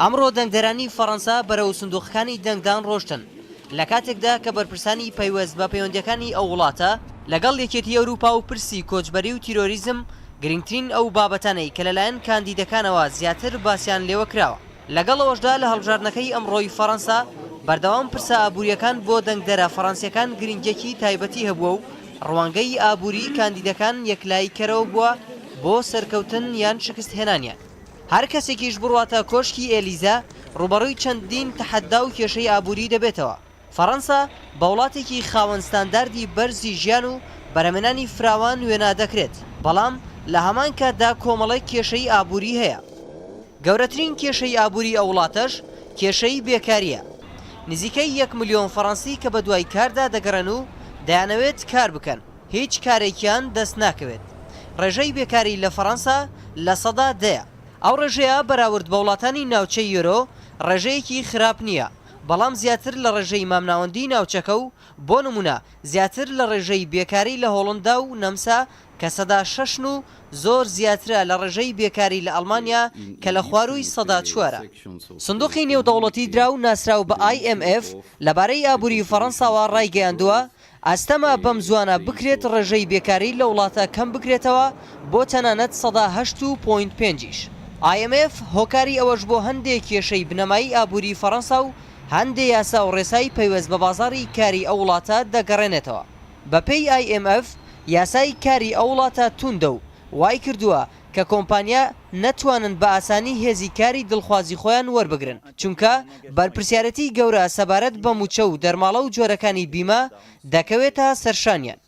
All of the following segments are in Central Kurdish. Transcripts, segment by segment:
ئەمڕۆ دەنگدەرانی فەڕەنسا بەرەو سندوقەکانی دەنگدان ڕۆشتن لە کاتێکدا کە بەرپرسانی پەیوەست بە پەیوەندیەکانی ئەو وڵاتە لەگەڵ یەکێتی ئەوروپا و پرسی کۆچبەری و تیرۆریزم گرنگترین ئەو بابەتانەی کە لەلایەن کاندیدەکانەوە زیاتر باسییان لێوە کراوە. لەگەڵ ئەوەشدا لە هەڵبژاردنەکەی ئەمڕۆی فەڕەنسا بەردەوام پرسە ئابووریەکان بۆ دەنگدەرە فەڕەنسیەکان گرنگێکی تایبەتی هەبووە و ڕوانگەی ئابووری کاندیدەکان یەکلاییکەرەوە بووە بۆ سەرکەوتن یان شکست هێنانیان. هەر کەسێکیش بڕواتە کۆشکی ئێلیزا ڕوبەڕووی چەندین تەحەدا و کێشەی ئابووری دەبێتەوە. فەڕەنسا بە وڵاتێکی خاوەن ستانداردی بەرزی ژیان و بەرەمێنانی فراوان وێنا دەکرێت، بەڵام لە هەمان کاتدا کۆمەڵێک کێشەی ئابووری هەیە. گەورەترین کێشەی ئابووری ئەو وڵاتەش کێشەی بێکاریە. نزیکەی 1 ملیۆن فەڕەنسی کە بە دوای کاردا دەگەڕن و دەیانەوێت کار بکەن، هیچ کارێکیان دەست ناکەوێت. ڕێژەی بێکاری لە فەڕەنسا لە سەدا 10. ئەو ڕێژەیە بەراورد بە وڵاتانی ناوچەی یۆرۆ ڕێژەیەکی خراپ نییە، بەڵام زیاتر لە ڕێژەی مامناوەندی ناوچەکە و بۆ نمونە زیاتر لە ڕێژەی بێکاری لە هۆڵندا و نەمسا کە سەدا 6 و زۆر زیاترە لە ڕێژەی بێکاری لە ئەڵمانیا کە لە خواروی سەدا 4. سندوقی نێودەوڵەتی درا و ناسراو بە IMF لەبارەی ئابووری فەڕەنساوە ڕایگەیاندووە ئاستەمە بەم زوانە بکرێت ڕێژەی بێکاری لە وڵاتە کەم بکرێتەوە بۆ تەنانەت سەدا 8.5. IMF هۆکاری ئەوەش بۆ هەندێک کێشەی بنەمایی ئابووری فەڕەنسا و هەندێک یاسا و ڕێسای پەیوەست بە بازاڕی کاری ئەو وڵاتە دەگەڕێنێتەوە. بەپێی IMF یاسای کاری ئەو وڵاتە توندە و وای کردووە کە کۆمپانیا نەتوانن بە ئاسانی هێزی کاری دڵخوازی خۆیان وەربگرن، چونکە بەرپرسیارەتی گەورە سەبارەت بە موچە و دەرماڵە و جۆرەکانی بیمە دەکەوێتە سەرشانیان.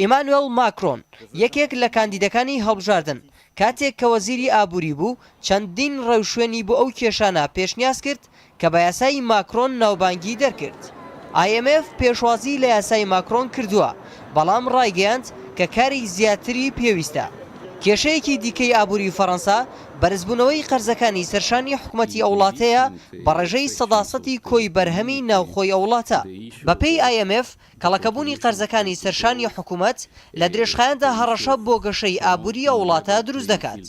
ئیمانوێل ماکرۆن یەکێک لە کاندیدەکانی هەڵبژاردن کاتێک کە وەزیری ئابووری بوو چەندین ڕێوشوێنی بۆ ئەو کێشانە پێشنیاز کرد کە بە یاسای ماکرۆن ناوبانگی دەرکرد. IMF پێشوازی لە یاسای ماکرۆن کردووە، بەڵام ڕایگەیاند کە کاری زیاتری پێویستە. کێشەیەکی دیکەی ئابووری فەڕەنسا بەرزبوونەوەی قەرزەکانی سەرشانی حکوومەتی ئەو وڵاتەیە بە ڕێژەی سەداسەتی کۆی بەرهەمی ناوخۆی ئەو وڵاتە. بەپێی IMF کەڵەکەبوونی قەرزەکانی سەرشانی حکوومەت لە درێژخایەندا هەڕەشە بۆ گەشەی ئابووری ئەو وڵاتە دروست دەکات.